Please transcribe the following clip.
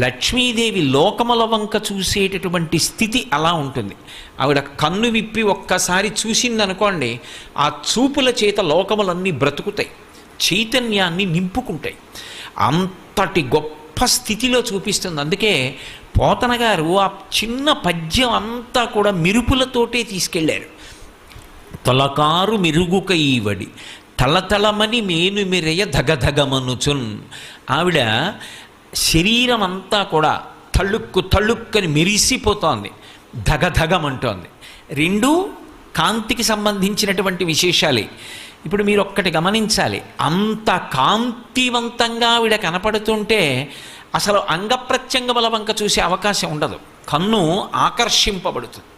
లక్ష్మీదేవి లోకముల వంక చూసేటటువంటి స్థితి అలా ఉంటుంది. ఆవిడ కన్ను విప్పి ఒక్కసారి చూసిందనుకోండి, ఆ చూపుల చేత లోకములన్నీ బ్రతుకుతాయి, చైతన్యాన్ని నింపుకుంటాయి. అంతటి గొప్ప స్థితిలో చూపిస్తుంది. అందుకే పోతన గారు ఆ చిన్న పద్యం అంతా కూడా మెరుపులతోటే తీసుకెళ్ళారు. తొలకారు మెరుగుక ఈవడి తలతలమని మేను మెరయ ధగధగమనుచున్. ఆవిడ శరీరం అంతా కూడా తళుక్కు తళుక్కని మెరిసిపోతోంది, ధగధగమంటోంది. రెండూ కాంతికి సంబంధించినటువంటి విశేషాలే. ఇప్పుడు మీరు ఒక్కటి గమనించాలి, అంత కాంతివంతంగా ఆవిడ కనపడుతుంటే అసలు అంగప్రత్యంగ బల వంక చూసే అవకాశం ఉండదు, కన్ను ఆకర్షింపబడుతుంది.